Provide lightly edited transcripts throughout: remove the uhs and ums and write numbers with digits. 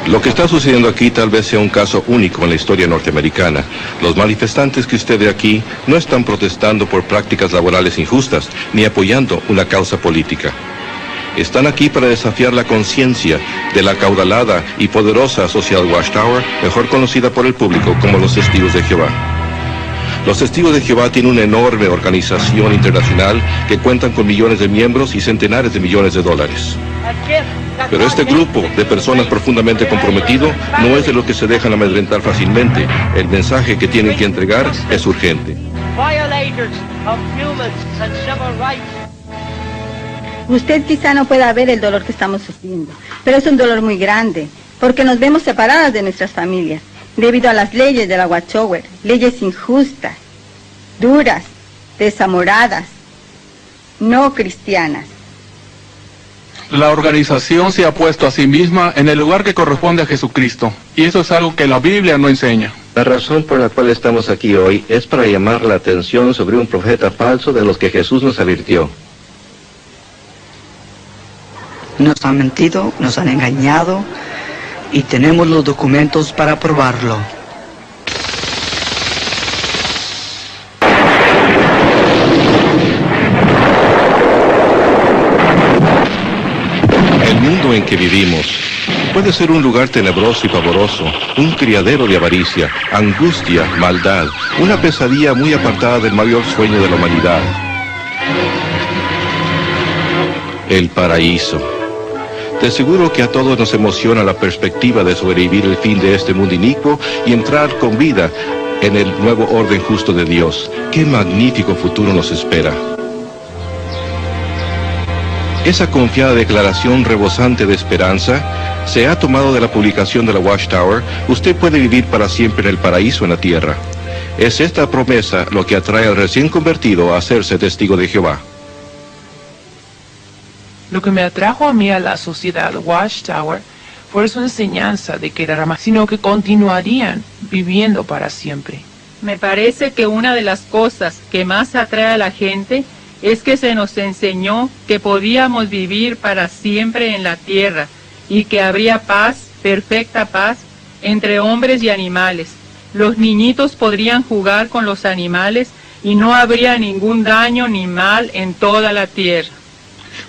Lo que está sucediendo aquí tal vez sea un caso único en la historia norteamericana. Los manifestantes que usted ve aquí no están protestando por prácticas laborales injustas, ni apoyando una causa política. Están aquí para desafiar la conciencia de la acaudalada y poderosa Sociedad Watchtower, mejor conocida por el público como los Testigos de Jehová. Los Testigos de Jehová tienen una enorme organización internacional que cuentan con millones de miembros y centenares de millones de dólares. Pero este grupo de personas profundamente comprometido no es de los que se dejan amedrentar fácilmente. El mensaje que tienen que entregar es urgente. Usted quizá no pueda ver el dolor que estamos sufriendo, pero es un dolor muy grande, porque nos vemos separadas de nuestras familias, debido a las leyes de la Watchtower, leyes injustas, duras, desamoradas, no cristianas. La organización se ha puesto a sí misma en el lugar que corresponde a Jesucristo, y eso es algo que la Biblia no enseña. La razón por la cual estamos aquí hoy es para llamar la atención sobre un profeta falso de los que Jesús nos advirtió. Nos han mentido, nos han engañado, y tenemos los documentos para probarlo. El mundo en que vivimos puede ser un lugar tenebroso y pavoroso, un criadero de avaricia, angustia, maldad, una pesadilla muy apartada del mayor sueño de la humanidad. El paraíso. De seguro que a todos nos emociona la perspectiva de sobrevivir el fin de este mundo inicuo y entrar con vida en el nuevo orden justo de Dios. ¡Qué magnífico futuro nos espera! Esa confiada declaración rebosante de esperanza se ha tomado de la publicación de la Watchtower. Usted puede vivir para siempre en el paraíso en la tierra. Es esta promesa lo que atrae al recién convertido a hacerse testigo de Jehová. Lo que me atrajo a mí a la sociedad Watchtower fue su enseñanza de que era más, sino que continuarían viviendo para siempre. Me parece que una de las cosas que más atrae a la gente es que se nos enseñó que podíamos vivir para siempre en la tierra y que habría paz, perfecta paz, entre hombres y animales. Los niñitos podrían jugar con los animales y no habría ningún daño ni mal en toda la tierra.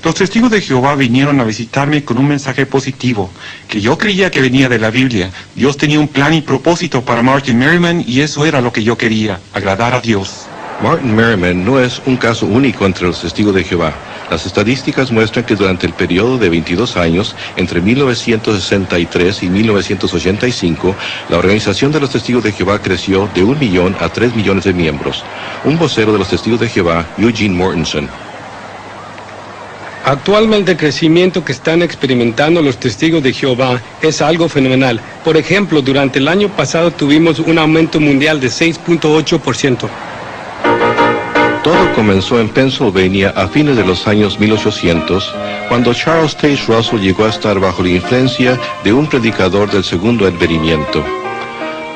Los testigos de Jehová vinieron a visitarme con un mensaje positivo, que yo creía que venía de la Biblia. Dios tenía un plan y propósito para Martin Merriman y eso era lo que yo quería, agradar a Dios. Martin Merriman no es un caso único entre los testigos de Jehová. Las estadísticas muestran que durante el periodo de 22 años, entre 1963 y 1985, la organización de los testigos de Jehová creció de 1 millón a 3 millones de miembros. Un vocero de los testigos de Jehová, Eugene Mortensen. Actualmente el crecimiento que están experimentando los testigos de Jehová es algo fenomenal. Por ejemplo, durante el año pasado tuvimos un aumento mundial de 6.8%. Todo comenzó en Pennsylvania a fines de los años 1800, cuando Charles Taze Russell llegó a estar bajo la influencia de un predicador del segundo advenimiento.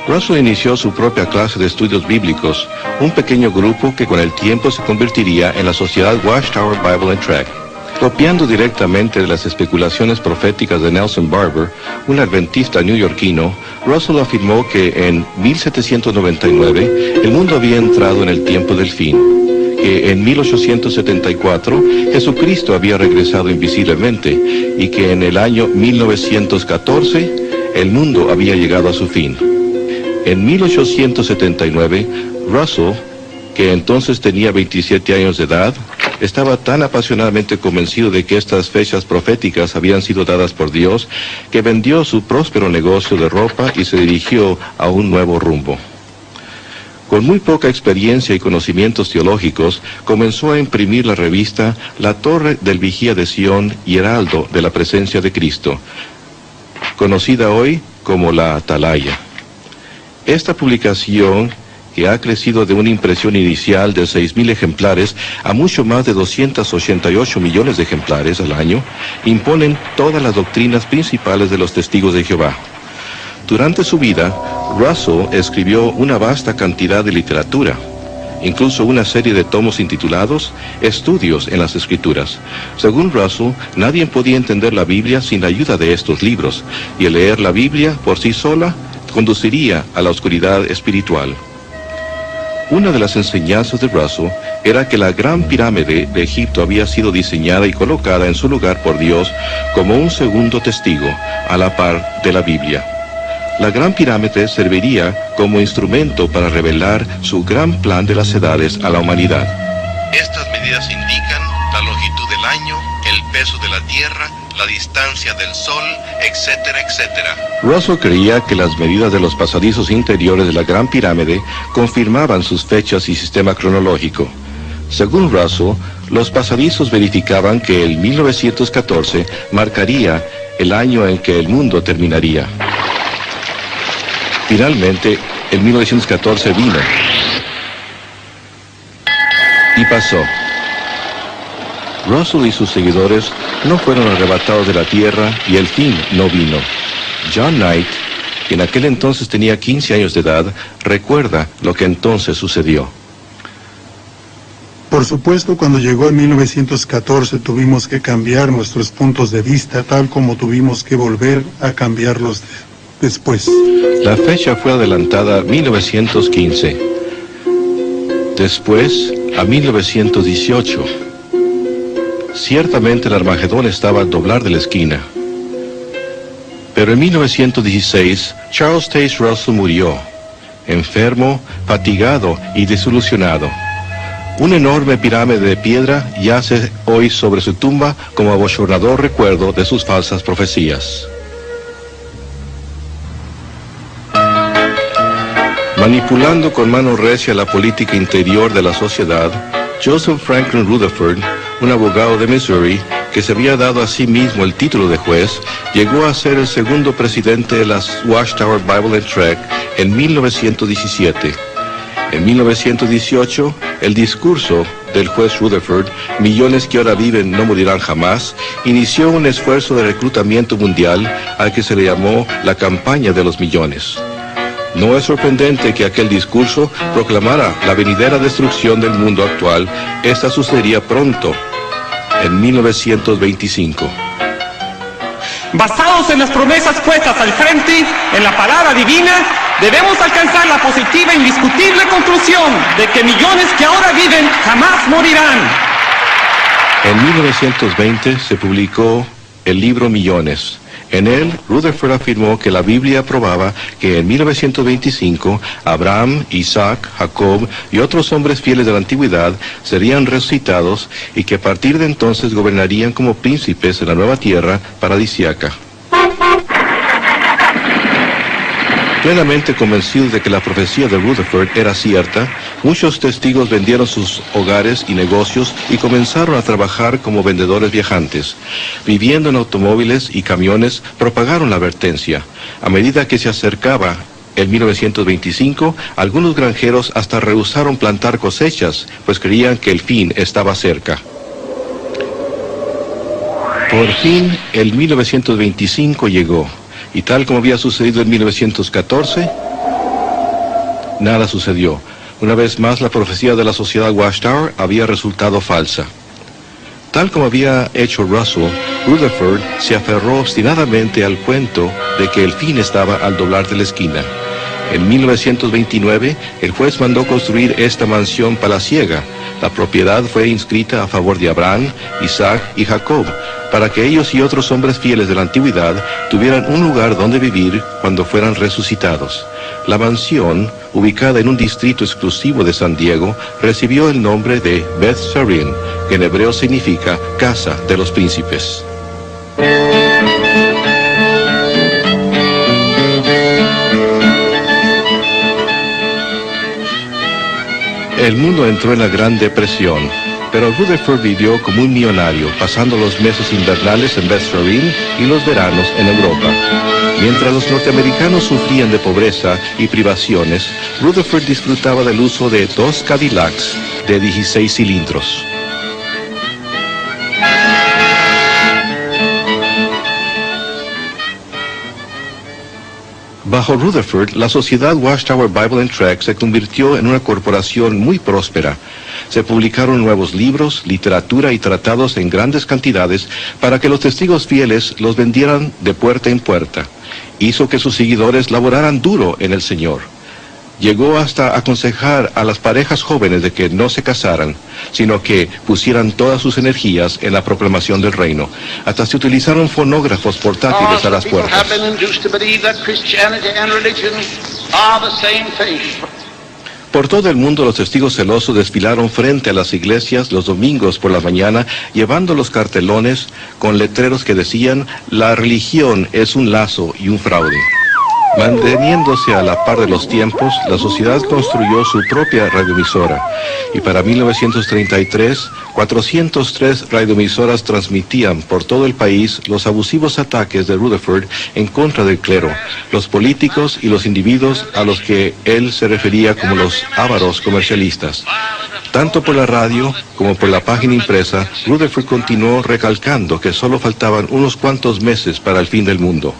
Russell inició su propia clase de estudios bíblicos, un pequeño grupo que con el tiempo se convertiría en la Sociedad Watchtower Bible and Tract. Copiando directamente de las especulaciones proféticas de Nelson Barber, un adventista neoyorquino, Russell afirmó que en 1799 el mundo había entrado en el tiempo del fin, que en 1874 Jesucristo había regresado invisiblemente y que en el año 1914 el mundo había llegado a su fin. En 1879, Russell, que entonces tenía 27 años de edad, estaba tan apasionadamente convencido de que estas fechas proféticas habían sido dadas por Dios, que vendió su próspero negocio de ropa y se dirigió a un nuevo rumbo. Con muy poca experiencia y conocimientos teológicos, comenzó a imprimir la revista La Torre del Vigía de Sion y Heraldo de la Presencia de Cristo, conocida hoy como la Atalaya. Esta publicación, que ha crecido de una impresión inicial de 6.000 ejemplares a mucho más de 288 millones de ejemplares al año, imponen todas las doctrinas principales de los testigos de Jehová. Durante su vida, Russell escribió una vasta cantidad de literatura, incluso una serie de tomos intitulados Estudios en las Escrituras. Según Russell, nadie podía entender la Biblia sin la ayuda de estos libros, y el leer la Biblia por sí sola conduciría a la oscuridad espiritual. Una de las enseñanzas de Russell era que la Gran Pirámide de Egipto había sido diseñada y colocada en su lugar por Dios como un segundo testigo, a la par de la Biblia. La Gran Pirámide serviría como instrumento para revelar su gran plan de las edades a la humanidad. Estas medidas indican la longitud del año, el peso de la Tierra, la distancia del Sol, etcétera, etcétera. Russell creía que las medidas de los pasadizos interiores de la Gran Pirámide confirmaban sus fechas y sistema cronológico. Según Russell, los pasadizos verificaban que el 1914 marcaría el año en que el mundo terminaría. Finalmente, el 1914 vino. Y pasó. Russell y sus seguidores no fueron arrebatados de la tierra y el fin no vino. John Knight, que en aquel entonces tenía 15 años de edad, recuerda lo que entonces sucedió. Por supuesto, cuando llegó el 1914 tuvimos que cambiar nuestros puntos de vista, tal como tuvimos que volver a cambiarlos después. La fecha fue adelantada a 1915, después a 1918. Ciertamente el Armagedón estaba al doblar de la esquina. Pero en 1916, Charles Taze Russell murió, enfermo, fatigado y desilusionado. Una enorme pirámide de piedra yace hoy sobre su tumba como abochornador recuerdo de sus falsas profecías. Manipulando con mano recia la política interior de la sociedad, Joseph Franklin Rutherford, un abogado de Missouri, que se había dado a sí mismo el título de juez, llegó a ser el segundo presidente de la Watchtower Bible and Tract en 1917. En 1918, el discurso del juez Rutherford, "Millones que ahora viven no morirán jamás", inició un esfuerzo de reclutamiento mundial al que se le llamó la campaña de los millones. No es sorprendente que aquel discurso proclamara la venidera destrucción del mundo actual. Esta sucedería pronto, en 1925. Basados en las promesas puestas al frente, en la palabra divina, debemos alcanzar la positiva e indiscutible conclusión de que millones que ahora viven jamás morirán. En 1920 se publicó el libro Millones. En él, Rutherford afirmó que la Biblia probaba que en 1925 Abraham, Isaac, Jacob y otros hombres fieles de la antigüedad serían resucitados y que a partir de entonces gobernarían como príncipes en la nueva tierra paradisíaca. Plenamente convencidos de que la profecía de Rutherford era cierta, muchos testigos vendieron sus hogares y negocios y comenzaron a trabajar como vendedores viajantes. Viviendo en automóviles y camiones, propagaron la advertencia. A medida que se acercaba el 1925, algunos granjeros hasta rehusaron plantar cosechas, pues creían que el fin estaba cerca. Por fin, el 1925 llegó. Y tal como había sucedido en 1914, nada sucedió. Una vez más, la profecía de la sociedad Watchtower había resultado falsa. Tal como había hecho Russell, Rutherford se aferró obstinadamente al cuento de que el fin estaba al doblar de la esquina. En 1929, el juez mandó construir esta mansión palaciega. La propiedad fue inscrita a favor de Abraham, Isaac y Jacob, para que ellos y otros hombres fieles de la antigüedad tuvieran un lugar donde vivir cuando fueran resucitados. La mansión, ubicada en un distrito exclusivo de San Diego, recibió el nombre de Beth Sarim, que en hebreo significa Casa de los Príncipes. El mundo entró en la Gran Depresión, pero Rutherford vivió como un millonario, pasando los meses invernales en Beth Sarim y los veranos en Europa. Mientras los norteamericanos sufrían de pobreza y privaciones, Rutherford disfrutaba del uso de 2 Cadillacs de 16 cilindros. Bajo Rutherford, la sociedad Watchtower Bible and Tract se convirtió en una corporación muy próspera. Se publicaron nuevos libros, literatura y tratados en grandes cantidades para que los testigos fieles los vendieran de puerta en puerta. Hizo que sus seguidores laboraran duro en el Señor. Llegó hasta aconsejar a las parejas jóvenes de que no se casaran, sino que pusieran todas sus energías en la proclamación del reino. Hasta se utilizaron fonógrafos portátiles a las puertas. Por todo el mundo los testigos celosos desfilaron frente a las iglesias los domingos por la mañana, llevando los cartelones con letreros que decían: la religión es un lazo y un fraude. Manteniéndose a la par de los tiempos, la sociedad construyó su propia radioemisora, y para 1933, 403 radioemisoras transmitían por todo el país los abusivos ataques de Rutherford en contra del clero, los políticos y los individuos a los que él se refería como los ávaros comercialistas. Tanto por la radio como por la página impresa, Rutherford continuó recalcando que solo faltaban unos cuantos meses para el fin del mundo.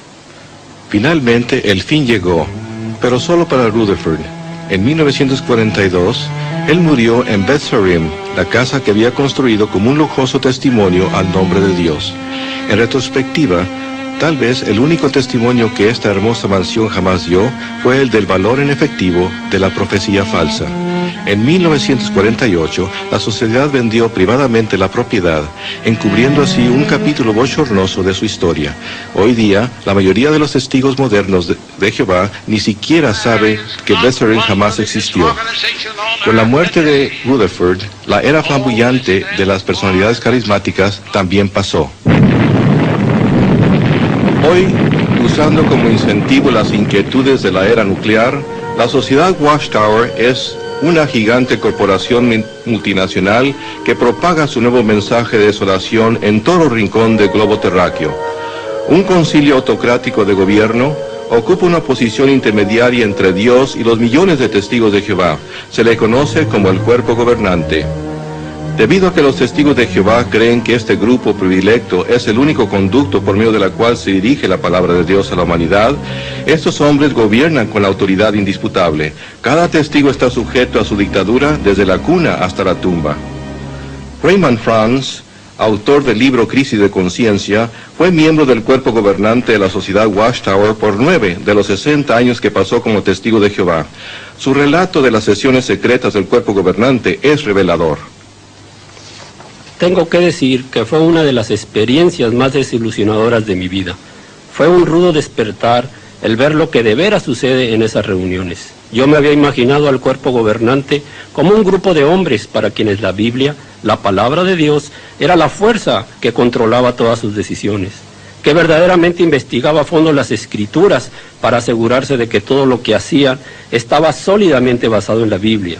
Finalmente, el fin llegó, pero solo para Rutherford. En 1942, él murió en Beth Sarim, la casa que había construido como un lujoso testimonio al nombre de Dios. En retrospectiva, tal vez el único testimonio que esta hermosa mansión jamás dio fue el del valor en efectivo de la profecía falsa. En 1948, la sociedad vendió privadamente la propiedad, encubriendo así un capítulo bochornoso de su historia. Hoy día, la mayoría de los testigos modernos de Jehová ni siquiera sabe que Beth Sarim jamás existió. Con la muerte de Rutherford, la era flamboyante de las personalidades carismáticas también pasó. Hoy, usando como incentivo las inquietudes de la era nuclear, la sociedad Watchtower es una gigante corporación multinacional que propaga su nuevo mensaje de desolación en todo rincón del globo terráqueo. Un concilio autocrático de gobierno ocupa una posición intermediaria entre Dios y los millones de testigos de Jehová. Se le conoce como el cuerpo gobernante. Debido a que los testigos de Jehová creen que este grupo predilecto es el único conducto por medio de la cual se dirige la palabra de Dios a la humanidad, estos hombres gobiernan con la autoridad indisputable. Cada testigo está sujeto a su dictadura desde la cuna hasta la tumba. Raymond Franz, autor del libro Crisis de Conciencia, fue miembro del cuerpo gobernante de la sociedad Watchtower por 9 de los 60 años que pasó como testigo de Jehová. Su relato de las sesiones secretas del cuerpo gobernante es revelador. Tengo que decir que fue una de las experiencias más desilusionadoras de mi vida. Fue un rudo despertar el ver lo que de veras sucede en esas reuniones. Yo me había imaginado al cuerpo gobernante como un grupo de hombres para quienes la Biblia, la palabra de Dios, era la fuerza que controlaba todas sus decisiones, que verdaderamente investigaba a fondo las Escrituras para asegurarse de que todo lo que hacían estaba sólidamente basado en la Biblia.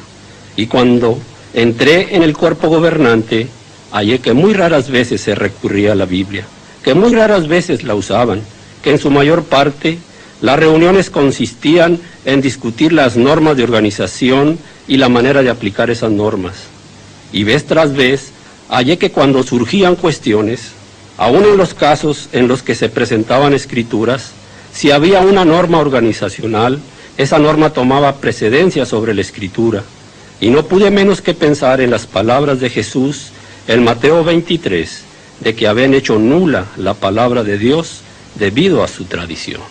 Y cuando entré en el cuerpo gobernante, hallé que muy raras veces se recurría a la Biblia, que muy raras veces la usaban, que en su mayor parte las reuniones consistían en discutir las normas de organización y la manera de aplicar esas normas. Y vez tras vez hallé que cuando surgían cuestiones, aún en los casos en los que se presentaban escrituras, si había una norma organizacional, esa norma tomaba precedencia sobre la escritura. Y no pude menos que pensar en las palabras de Jesús en Mateo 23, de que habían hecho nula la palabra de Dios debido a su tradición.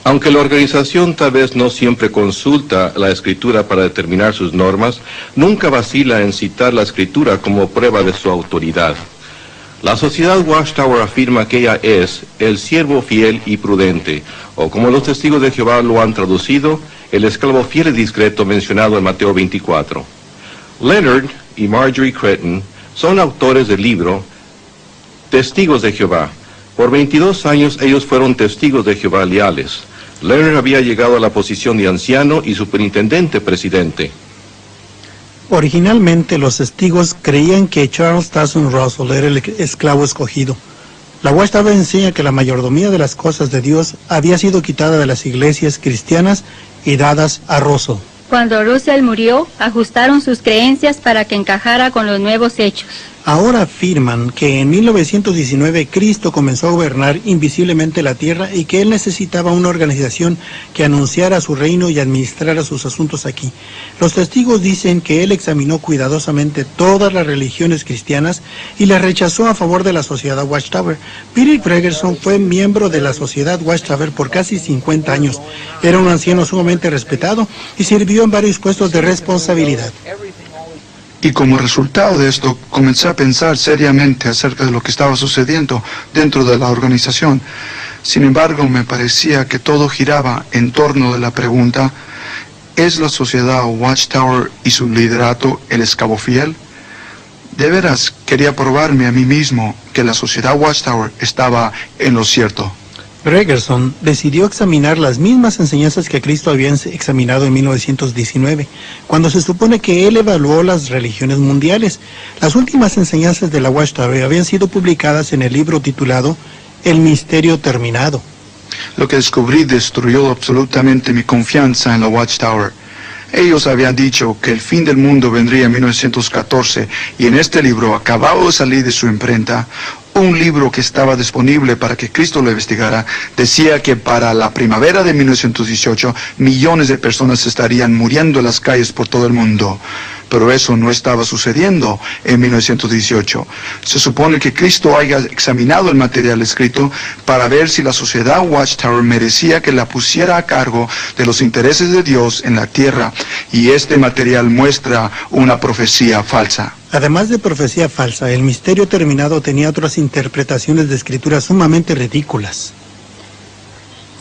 Aunque la organización tal vez no siempre consulta la Escritura para determinar sus normas, nunca vacila en citar la Escritura como prueba de su autoridad. La sociedad Watchtower afirma que ella es el siervo fiel y prudente, o como los testigos de Jehová lo han traducido, el esclavo fiel y discreto mencionado en Mateo 24. Leonard y Marjorie Creighton son autores del libro Testigos de Jehová. Por 22 años ellos fueron testigos de Jehová leales. Leonard había llegado a la posición de anciano y superintendente presidente. Originalmente los testigos creían que Charles Taze Russell era el esclavo escogido. La Watchtower enseña que la mayordomía de las cosas de Dios había sido quitada de las iglesias cristianas y dadas a Russell. Cuando Russell murió, ajustaron sus creencias para que encajara con los nuevos hechos. Ahora afirman que en 1919 Cristo comenzó a gobernar invisiblemente la tierra y que Él necesitaba una organización que anunciara su reino y administrara sus asuntos aquí. Los testigos dicen que Él examinó cuidadosamente todas las religiones cristianas y las rechazó a favor de la sociedad Watchtower. Peter Gregerson fue miembro de la sociedad Watchtower por casi 50 años. Era un anciano sumamente respetado y sirvió en varios puestos de responsabilidad. Y como resultado de esto, comencé a pensar seriamente acerca de lo que estaba sucediendo dentro de la organización. Sin embargo, me parecía que todo giraba en torno de la pregunta, ¿es la sociedad Watchtower y su liderato el esclavo fiel? De veras, quería probarme a mí mismo que la sociedad Watchtower estaba en lo cierto. Gregerson decidió examinar las mismas enseñanzas que Cristo había examinado en 1919, cuando se supone que él evaluó las religiones mundiales. Las últimas enseñanzas de la Watchtower habían sido publicadas en el libro titulado El Misterio Terminado. Lo que descubrí destruyó absolutamente mi confianza en la Watchtower. Ellos habían dicho que el fin del mundo vendría en 1914 y en este libro, acabado de salir de su imprenta, un libro que estaba disponible para que Cristo lo investigara, decía que para la primavera de 1918 millones de personas estarían muriendo en las calles por todo el mundo. Pero eso no estaba sucediendo en 1918. Se supone que Cristo haya examinado el material escrito para ver si la sociedad Watchtower merecía que la pusiera a cargo de los intereses de Dios en la tierra, y este material muestra una profecía falsa. Además de profecía falsa, el misterio terminado tenía otras interpretaciones de escrituras sumamente ridículas.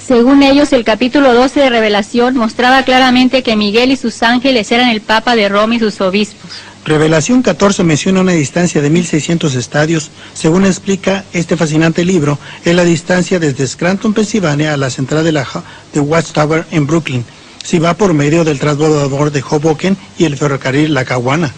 Según ellos, el capítulo 12 de Revelación mostraba claramente que Miguel y sus ángeles eran el Papa de Roma y sus obispos. Revelación 14 menciona una distancia de 1600 estadios. Según explica este fascinante libro, es la distancia desde Scranton, Pensilvania, a la central de Watchtower en Brooklyn. Si va por medio del transbordador de Hoboken y el ferrocarril Lackawanna.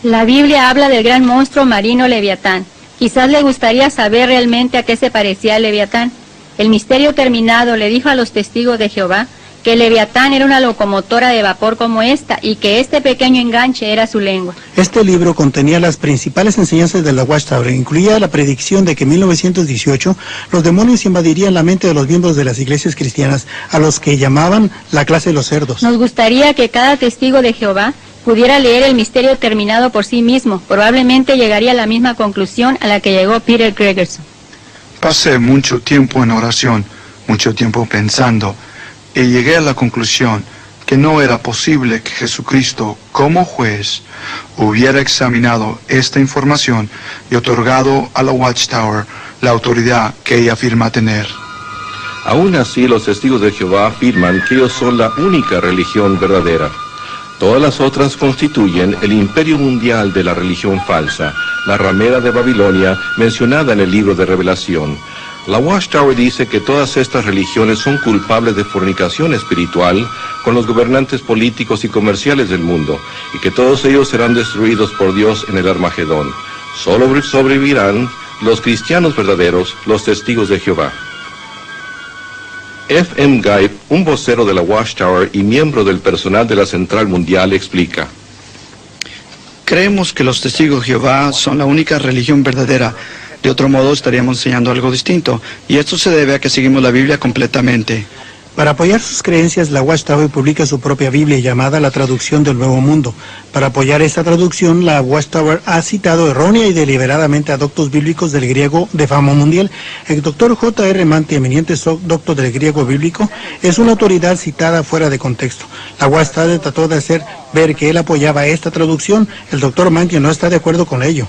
La Biblia habla del gran monstruo marino Leviatán. Quizás le gustaría saber realmente a qué se parecía el Leviatán. El misterio terminado le dijo a los testigos de Jehová que el Leviatán era una locomotora de vapor como esta y que este pequeño enganche era su lengua. Este libro contenía las principales enseñanzas de la Watchtower. Incluía la predicción de que en 1918 los demonios invadirían la mente de los miembros de las iglesias cristianas, a los que llamaban la clase de los cerdos. Nos gustaría que cada testigo de Jehová pudiera leer el misterio terminado por sí mismo. Probablemente llegaría a la misma conclusión a la que llegó Peter Gregerson. Pasé mucho tiempo en oración, mucho tiempo pensando, y llegué a la conclusión que no era posible que Jesucristo, como juez, hubiera examinado esta información y otorgado a la Watchtower la autoridad que ella afirma tener. Aún así, los testigos de Jehová afirman que ellos son la única religión verdadera. Todas las otras constituyen el imperio mundial de la religión falsa, la ramera de Babilonia, mencionada en el libro de Revelación. La Watchtower dice que todas estas religiones son culpables de fornicación espiritual con los gobernantes políticos y comerciales del mundo, y que todos ellos serán destruidos por Dios en el Armagedón. Solo sobrevivirán los cristianos verdaderos, los testigos de Jehová. F. M. Guy, un vocero de la Watchtower y miembro del personal de la Central Mundial, explica: Creemos que los testigos de Jehová son la única religión verdadera. De otro modo estaríamos enseñando algo distinto, y esto se debe a que seguimos la Biblia completamente. Para apoyar sus creencias, la Watchtower publica su propia Biblia llamada La Traducción del Nuevo Mundo. Para apoyar esta traducción, la Watchtower ha citado errónea y deliberadamente adoptos bíblicos del griego de fama mundial. El doctor J. R. Manti, eminente doctor del griego bíblico, es una autoridad citada fuera de contexto. La Watchtower trató de hacer ver que él apoyaba esta traducción. El doctor Manti no está de acuerdo con ello.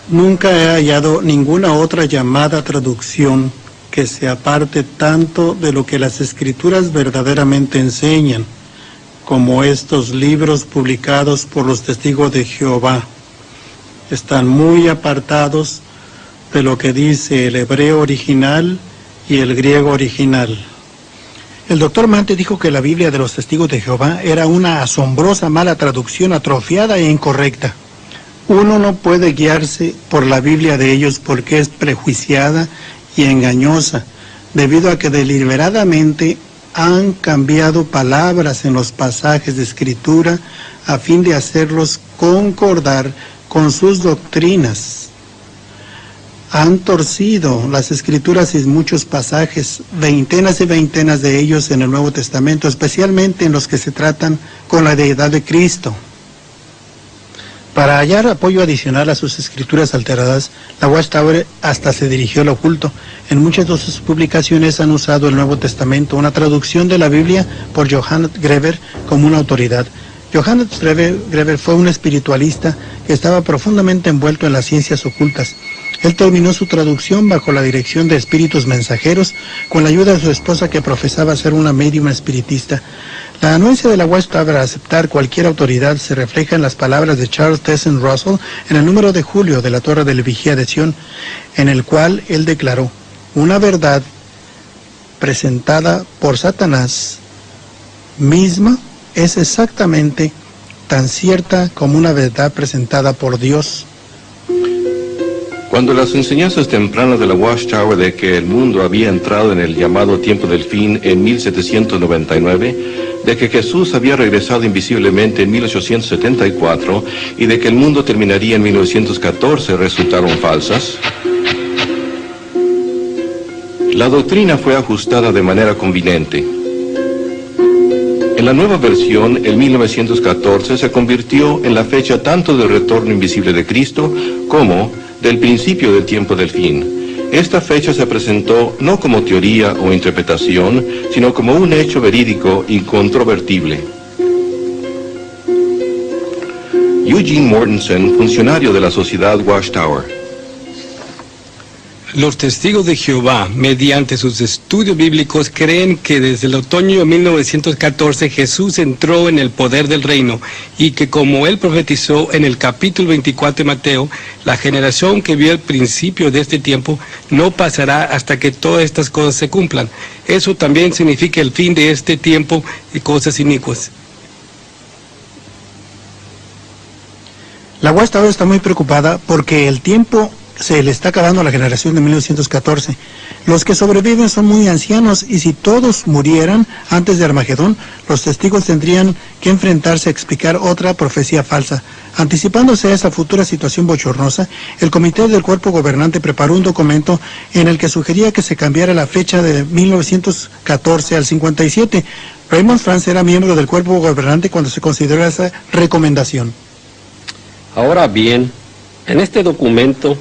Nunca he hallado ninguna otra llamada traducción que se aparte tanto de lo que las Escrituras verdaderamente enseñan, como estos libros publicados por los testigos de Jehová. Están muy apartados de lo que dice el hebreo original y el griego original. El doctor Mante dijo que la Biblia de los Testigos de Jehová era una asombrosa mala traducción, atrofiada e incorrecta. Uno no puede guiarse por la Biblia de ellos porque es prejuiciada y engañosa, debido a que deliberadamente han cambiado palabras en los pasajes de Escritura a fin de hacerlos concordar con sus doctrinas. Han torcido las Escrituras en muchos pasajes, veintenas y veintenas de ellos en el Nuevo Testamento, especialmente en los que se tratan con la deidad de Cristo. Para hallar apoyo adicional a sus escrituras alteradas, la Watchtower hasta se dirigió al oculto. En muchas de sus publicaciones han usado el Nuevo Testamento, una traducción de la Biblia por Johannes Greber, como una autoridad. Johannes Greber fue un espiritualista que estaba profundamente envuelto en las ciencias ocultas. Él terminó su traducción bajo la dirección de espíritus mensajeros, con la ayuda de su esposa que profesaba ser una médium espiritista. La anuencia de la Watchtower a aceptar cualquier autoridad se refleja en las palabras de Charles Townsend Russell en el número de julio de la Torre del Vigía de Sion, en el cual él declaró: una verdad presentada por Satanás misma es exactamente tan cierta como una verdad presentada por Dios. Cuando las enseñanzas tempranas de la Watchtower de que el mundo había entrado en el llamado tiempo del fin en 1799, de que Jesús había regresado invisiblemente en 1874 y de que el mundo terminaría en 1914 resultaron falsas, la doctrina fue ajustada de manera conveniente. En la nueva versión, el 1914 se convirtió en la fecha tanto del retorno invisible de Cristo como del principio del tiempo del fin. Esta fecha se presentó no como teoría o interpretación, sino como un hecho verídico incontrovertible. Eugene Mortensen, funcionario de la Sociedad Watchtower. Los testigos de Jehová, mediante sus estudios bíblicos, creen que desde el otoño de 1914 Jesús entró en el poder del reino y que, como él profetizó en el capítulo 24 de Mateo, la generación que vio el principio de este tiempo no pasará hasta que todas estas cosas se cumplan. Eso también significa el fin de este tiempo y cosas inicuas. La Watchtower está muy preocupada porque el tiempo se le está acabando a la generación de 1914. Los que sobreviven son muy ancianos y si todos murieran antes de Armagedón, los testigos tendrían que enfrentarse a explicar otra profecía falsa. Anticipándose a esa futura situación bochornosa, el comité del cuerpo gobernante preparó un documento en el que sugería que se cambiara la fecha de 1914 al 57. Raymond France era miembro del cuerpo gobernante cuando se consideró esa recomendación. Ahora bien, en este documento,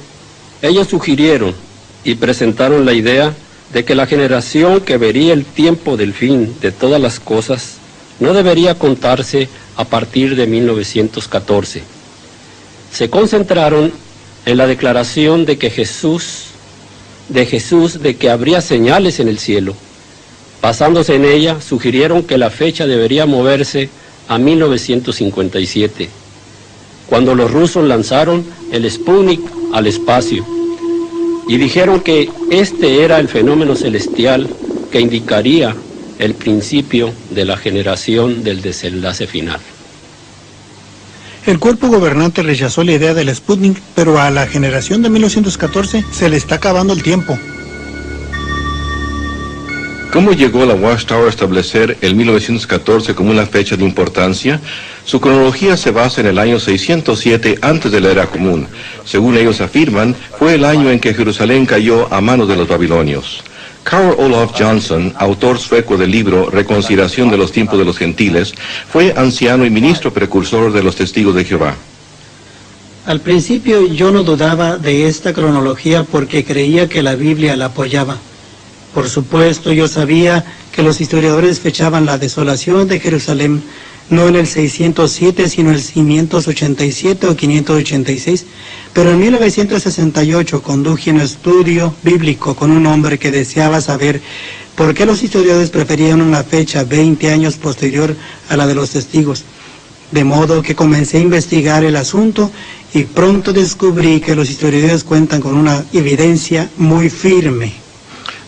ellos sugirieron y presentaron la idea de que la generación que vería el tiempo del fin de todas las cosas no debería contarse a partir de 1914. Se concentraron en la declaración de Jesús de que habría señales en el cielo. Basándose en ella, sugirieron que la fecha debería moverse a 1957. Cuando los rusos lanzaron el Sputnik al espacio y dijeron que este era el fenómeno celestial que indicaría el principio de la generación del desenlace final. El cuerpo gobernante rechazó la idea del Sputnik, pero a la generación de 1914 se le está acabando el tiempo. ¿Cómo llegó la Watchtower a establecer el 1914 como una fecha de importancia? Su cronología se basa en el año 607 antes de la era común. Según ellos afirman, fue el año en que Jerusalén cayó a manos de los babilonios. Carl Olof Johnson, autor sueco del libro Reconciliación de los tiempos de los gentiles, fue anciano y ministro precursor de los Testigos de Jehová. Al principio yo no dudaba de esta cronología porque creía que la Biblia la apoyaba. Por supuesto, yo sabía que los historiadores fechaban la desolación de Jerusalén no en el 607, sino en el 587 o 586, pero en 1968 conduje un estudio bíblico con un hombre que deseaba saber por qué los historiadores preferían una fecha 20 años posterior a la de los testigos. De modo que comencé a investigar el asunto y pronto descubrí que los historiadores cuentan con una evidencia muy firme.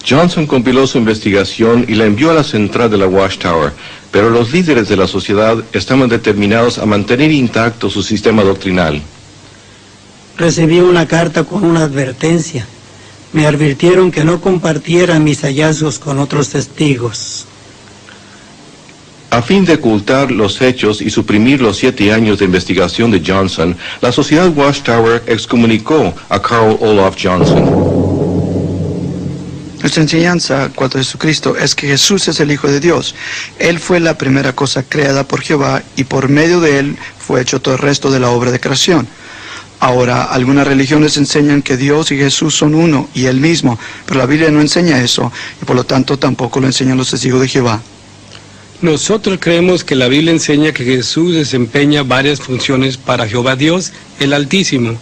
Johnson compiló su investigación y la envió a la central de la Watchtower, pero los líderes de la sociedad estaban determinados a mantener intacto su sistema doctrinal. Recibí una carta con una advertencia. Me advirtieron que no compartiera mis hallazgos con otros testigos. A fin de ocultar los hechos y suprimir los 7 años de investigación de Johnson, la sociedad Watchtower excomunicó a Carl Olof Johnson. Nuestra enseñanza en cuanto a Jesucristo es que Jesús es el Hijo de Dios. Él fue la primera cosa creada por Jehová y por medio de Él fue hecho todo el resto de la obra de creación. Ahora, algunas religiones enseñan que Dios y Jesús son uno y Él mismo, pero la Biblia no enseña eso y por lo tanto tampoco lo enseñan los testigos de Jehová. Nosotros creemos que la Biblia enseña que Jesús desempeña varias funciones para Jehová Dios, el Altísimo.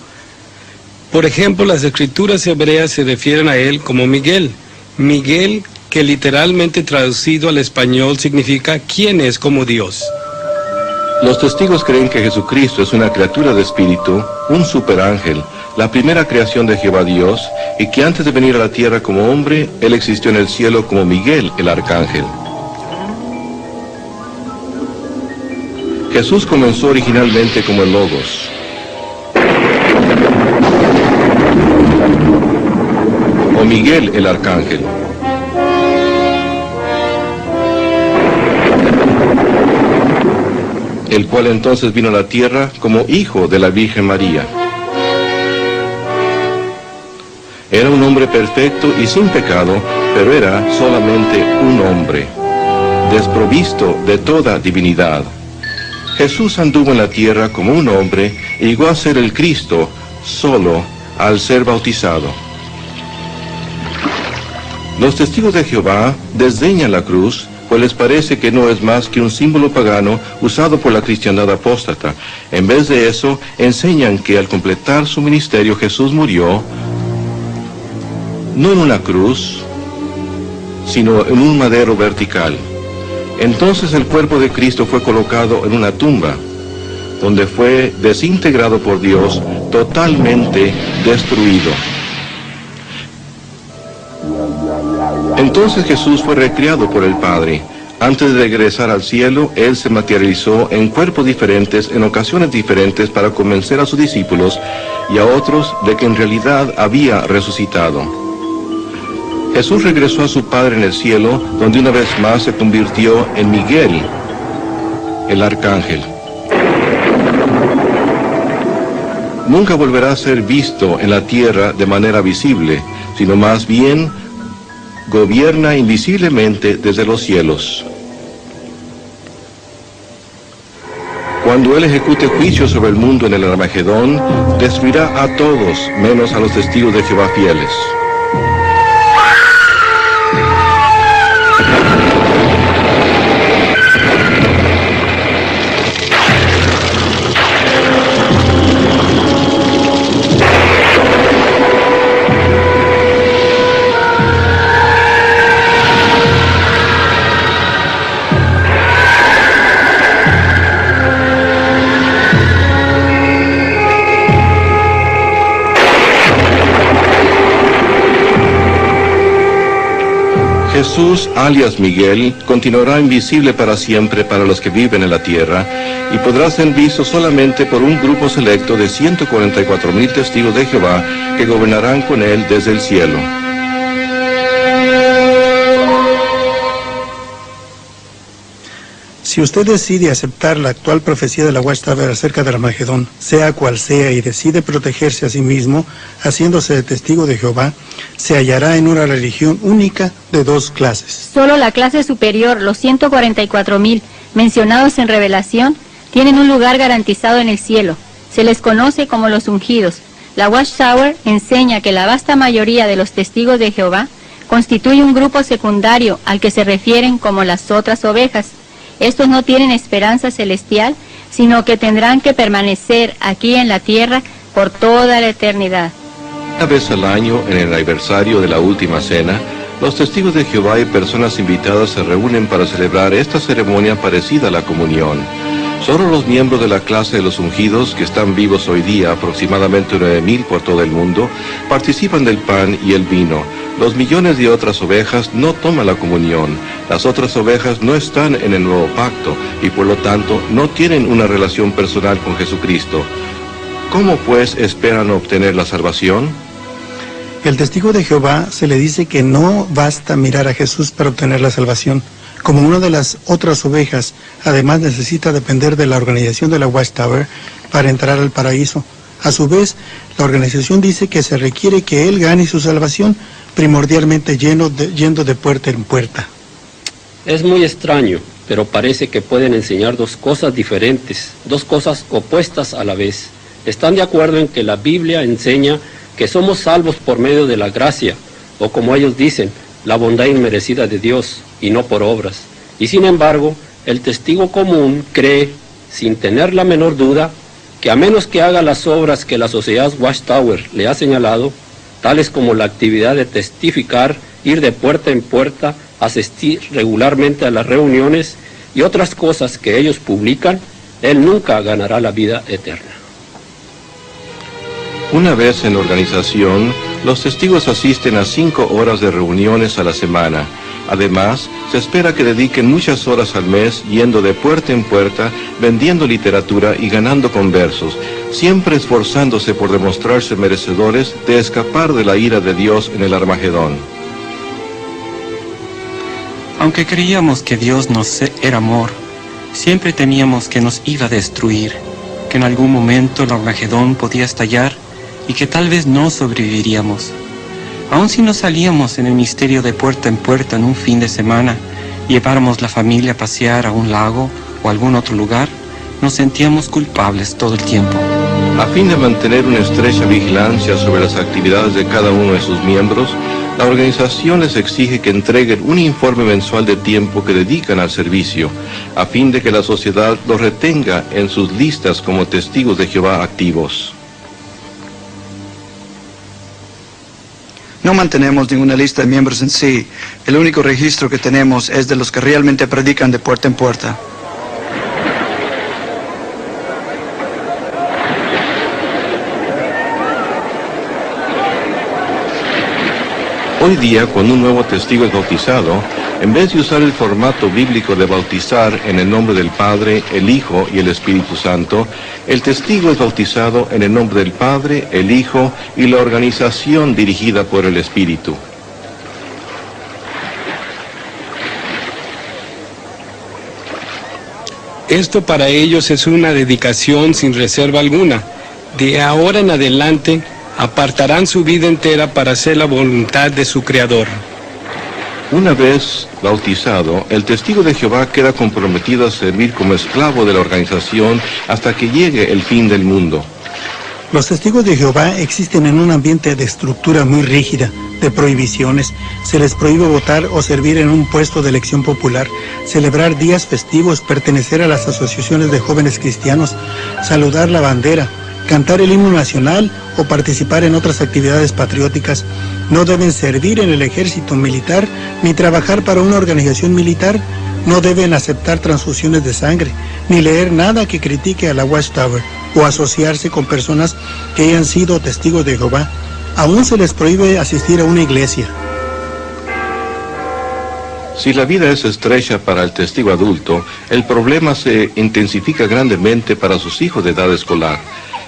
Por ejemplo, las escrituras hebreas se refieren a Él como Miguel. Miguel, que literalmente traducido al español significa ¿quién es como Dios? Los testigos creen que Jesucristo es una criatura de espíritu, un superángel, la primera creación de Jehová Dios, y que antes de venir a la tierra como hombre, Él existió en el cielo como Miguel, el arcángel. Jesús comenzó originalmente como el Logos. O Miguel, el arcángel. El cual entonces vino a la tierra como hijo de la Virgen María. Era un hombre perfecto y sin pecado, pero era solamente un hombre, desprovisto de toda divinidad. Jesús anduvo en la tierra como un hombre y llegó a ser el Cristo solo al ser bautizado. Los testigos de Jehová desdeñan la cruz, pues les parece que no es más que un símbolo pagano usado por la cristiandad apóstata. En vez de eso, enseñan que al completar su ministerio Jesús murió, no en una cruz, sino en un madero vertical. Entonces el cuerpo de Cristo fue colocado en una tumba, donde fue desintegrado por Dios, totalmente destruido. Entonces Jesús fue recreado por el Padre. Antes de regresar al cielo, Él se materializó en cuerpos diferentes, en ocasiones diferentes, para convencer a sus discípulos y a otros de que en realidad había resucitado. Jesús regresó a su Padre en el cielo, donde una vez más se convirtió en Miguel, el arcángel. Nunca volverá a ser visto en la tierra de manera visible, sino más bien gobierna invisiblemente desde los cielos. Cuando Él ejecute juicio sobre el mundo en el Armagedón, destruirá a todos, menos a los testigos de Jehová fieles. Jesús, alias Miguel, continuará invisible para siempre para los que viven en la tierra y podrá ser visto solamente por un grupo selecto de 144,000 testigos de Jehová que gobernarán con Él desde el cielo. Si usted decide aceptar la actual profecía de la Watchtower acerca del Armagedón, sea cual sea, y decide protegerse a sí mismo, haciéndose de testigo de Jehová, se hallará en una religión única de dos clases. Solo la clase superior, los 144,000 mencionados en Revelación, tienen un lugar garantizado en el cielo. Se les conoce como los ungidos. La Watchtower enseña que la vasta mayoría de los testigos de Jehová constituye un grupo secundario al que se refieren como las otras ovejas. Estos no tienen esperanza celestial, sino que tendrán que permanecer aquí en la tierra por toda la eternidad. Una vez al año, en el aniversario de la última cena, los testigos de Jehová y personas invitadas se reúnen para celebrar esta ceremonia parecida a la comunión. Solo los miembros de la clase de los ungidos, que están vivos hoy día, aproximadamente 9,000 por todo el mundo, participan del pan y el vino. Los millones de otras ovejas no toman la comunión. Las otras ovejas no están en el nuevo pacto y por lo tanto no tienen una relación personal con Jesucristo. ¿Cómo pues esperan obtener la salvación? El testigo de Jehová se le dice que no basta mirar a Jesús para obtener la salvación. Como una de las otras ovejas, además necesita depender de la organización de la Watchtower para entrar al paraíso. A su vez, la organización dice que se requiere que él gane su salvación, primordialmente yendo de puerta en puerta. Es muy extraño, pero parece que pueden enseñar dos cosas diferentes, dos cosas opuestas a la vez. Están de acuerdo en que la Biblia enseña que somos salvos por medio de la gracia, o como ellos dicen, la bondad inmerecida de Dios, y no por obras. Y sin embargo, el testigo común cree, sin tener la menor duda, que a menos que haga las obras que la sociedad Watchtower le ha señalado, tales como la actividad de testificar, ir de puerta en puerta, asistir regularmente a las reuniones y otras cosas que ellos publican, él nunca ganará la vida eterna. Una vez en la organización, los testigos asisten a 5 horas de reuniones a la semana. Además, se espera que dediquen muchas horas al mes yendo de puerta en puerta, vendiendo literatura y ganando conversos, siempre esforzándose por demostrarse merecedores de escapar de la ira de Dios en el Armagedón. Aunque creíamos que Dios era amor, siempre temíamos que nos iba a destruir, que en algún momento el Armagedón podía estallar y que tal vez no sobreviviríamos. Aun si no salíamos en el misterio de puerta en puerta en un fin de semana y lleváramos la familia a pasear a un lago o a algún otro lugar, nos sentíamos culpables todo el tiempo. A fin de mantener una estrecha vigilancia sobre las actividades de cada uno de sus miembros, la organización les exige que entreguen un informe mensual de tiempo que dedican al servicio, a fin de que la sociedad los retenga en sus listas como testigos de Jehová activos. No mantenemos ninguna lista de miembros en sí. El único registro que tenemos es de los que realmente predican de puerta en puerta. Hoy día, cuando un nuevo testigo es bautizado, en vez de usar el formato bíblico de bautizar en el nombre del Padre, el Hijo y el Espíritu Santo, el testigo es bautizado en el nombre del Padre, el Hijo y la organización dirigida por el Espíritu. Esto para ellos es una dedicación sin reserva alguna. De ahora en adelante, apartarán su vida entera para hacer la voluntad de su Creador. Una vez bautizado, el testigo de Jehová queda comprometido a servir como esclavo de la organización hasta que llegue el fin del mundo. Los testigos de Jehová existen en un ambiente de estructura muy rígida, de prohibiciones. Se les prohíbe votar o servir en un puesto de elección popular, celebrar días festivos, pertenecer a las asociaciones de jóvenes cristianos, saludar la bandera, cantar el himno nacional o participar en otras actividades patrióticas. No deben servir en el ejército militar ni trabajar para una organización militar. No deben aceptar transfusiones de sangre, ni leer nada que critique a la Watchtower o asociarse con personas que hayan sido testigos de Jehová. Aún se les prohíbe asistir a una iglesia. Si la vida es estrecha para el testigo adulto, el problema se intensifica grandemente para sus hijos de edad escolar.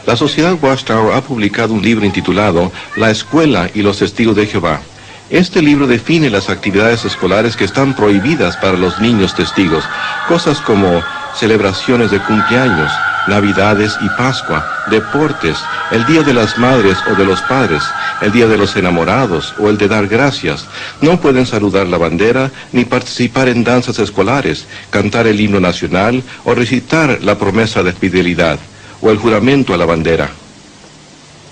La Sociedad Watchtower ha publicado un libro intitulado La Escuela y los Testigos de Jehová. Este libro define las actividades escolares que están prohibidas para los niños testigos, cosas como celebraciones de cumpleaños, Navidades y Pascua, deportes, el Día de las Madres o de los Padres, el Día de los Enamorados o el de dar gracias. No pueden saludar la bandera ni participar en danzas escolares, cantar el himno nacional o recitar la promesa de fidelidad o el juramento a la bandera.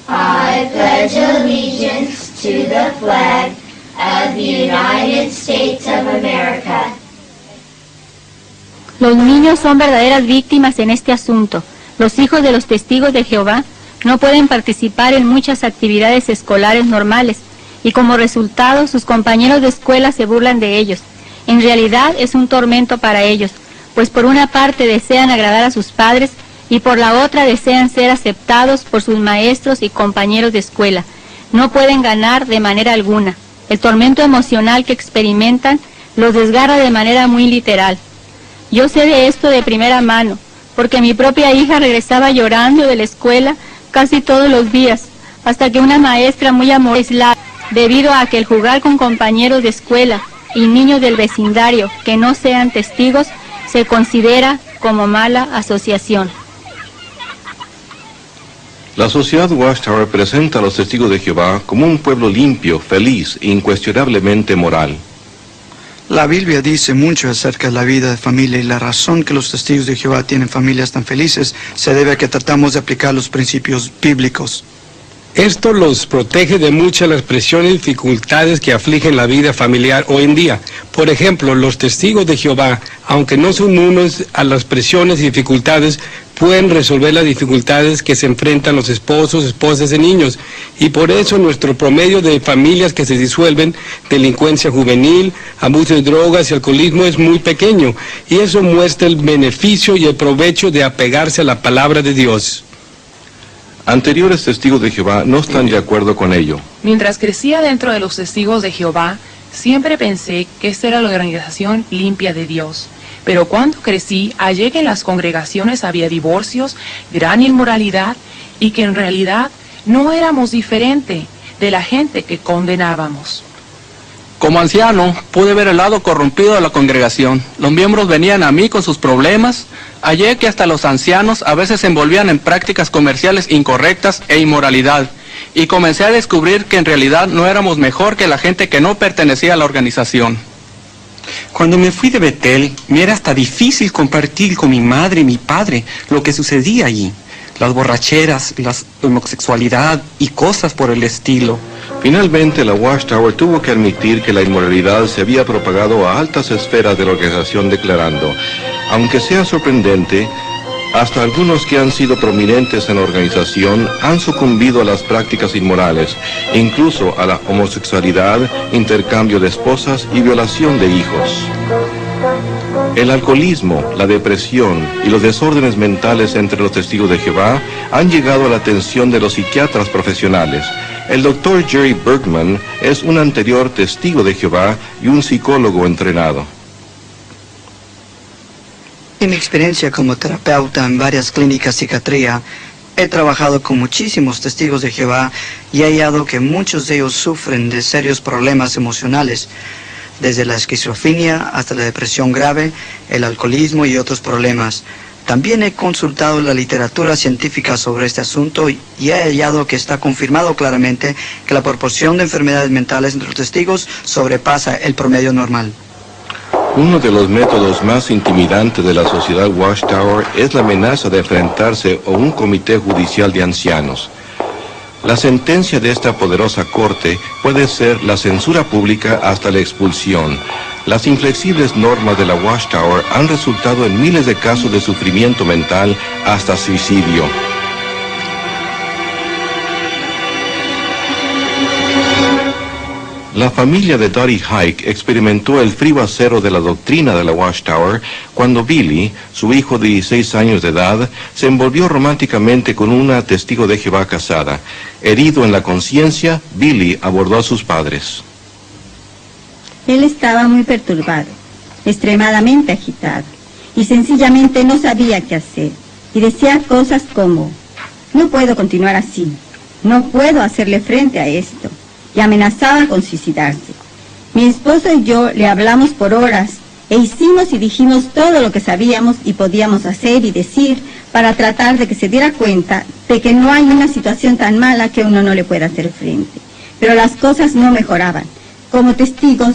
I pledge allegiance to the flag of the United States of America. Los niños son verdaderas víctimas en este asunto. Los hijos de los testigos de Jehová no pueden participar en muchas actividades escolares normales y como resultado sus compañeros de escuela se burlan de ellos. En realidad es un tormento para ellos, pues por una parte desean agradar a sus padres y por la otra desean ser aceptados por sus maestros y compañeros de escuela. No pueden ganar de manera alguna. El tormento emocional que experimentan los desgarra de manera muy literal. Yo sé de esto de primera mano, porque mi propia hija regresaba llorando de la escuela casi todos los días, hasta que una maestra muy amorosa, debido a que el jugar con compañeros de escuela y niños del vecindario que no sean testigos se considera como mala asociación. La sociedad Watchtower presenta a los testigos de Jehová como un pueblo limpio, feliz e incuestionablemente moral. La Biblia dice mucho acerca de la vida de familia y la razón que los testigos de Jehová tienen familias tan felices se debe a que tratamos de aplicar los principios bíblicos. Esto los protege de muchas las presiones y dificultades que afligen la vida familiar hoy en día. Por ejemplo, los testigos de Jehová, aunque no son unos a las presiones y dificultades, pueden resolver las dificultades que se enfrentan los esposos, esposas y niños. Y por eso nuestro promedio de familias que se disuelven, delincuencia juvenil, abuso de drogas y alcoholismo es muy pequeño. Y eso muestra el beneficio y el provecho de apegarse a la palabra de Dios. Anteriores testigos de Jehová no están de acuerdo con ello. Mientras crecía dentro de los testigos de Jehová, siempre pensé que esta era la organización limpia de Dios. Pero cuando crecí, hallé que en las congregaciones había divorcios, gran inmoralidad, y que en realidad no éramos diferente de la gente que condenábamos. Como anciano, pude ver el lado corrompido de la congregación. Los miembros venían a mí con sus problemas. Hallé que hasta los ancianos a veces se envolvían en prácticas comerciales incorrectas e inmoralidad. Y comencé a descubrir que en realidad no éramos mejor que la gente que no pertenecía a la organización. Cuando me fui de Betel, me era hasta difícil compartir con mi madre y mi padre lo que sucedía allí. Las borracheras, la homosexualidad y cosas por el estilo. Finalmente, la Watchtower tuvo que admitir que la inmoralidad se había propagado a altas esferas de la organización, declarando: aunque sea sorprendente, hasta algunos que han sido prominentes en la organización han sucumbido a las prácticas inmorales, incluso a la homosexualidad, intercambio de esposas y violación de hijos. El alcoholismo, la depresión y los desórdenes mentales entre los testigos de Jehová han llegado a la atención de los psiquiatras profesionales. El Dr. Jerry Bergman es un anterior testigo de Jehová y un psicólogo entrenado. En mi experiencia como terapeuta en varias clínicas de psiquiatría, he trabajado con muchísimos testigos de Jehová y he hallado que muchos de ellos sufren de serios problemas emocionales, desde la esquizofrenia hasta la depresión grave, el alcoholismo y otros problemas. También he consultado la literatura científica sobre este asunto y he hallado que está confirmado claramente que la proporción de enfermedades mentales entre los testigos sobrepasa el promedio normal. Uno de los métodos más intimidantes de la sociedad Watchtower es la amenaza de enfrentarse a un comité judicial de ancianos. La sentencia de esta poderosa corte puede ser la censura pública hasta la expulsión. Las inflexibles normas de la Watchtower han resultado en miles de casos de sufrimiento mental hasta suicidio. La familia de Dottie Hike experimentó el frío acero de la doctrina de la Watchtower cuando Billy, su hijo de 16 años de edad, se envolvió románticamente con una testigo de Jehová casada. Herido en la conciencia, Billy abordó a sus padres. Él estaba muy perturbado, extremadamente agitado, y sencillamente no sabía qué hacer, y decía cosas como: no puedo continuar así, no puedo hacerle frente a esto, y amenazaba con suicidarse. Mi esposo y yo le hablamos por horas, e hicimos y dijimos todo lo que sabíamos y podíamos hacer y decir para tratar de que se diera cuenta de que no hay una situación tan mala que uno no le pueda hacer frente. Pero las cosas no mejoraban. Como testigos,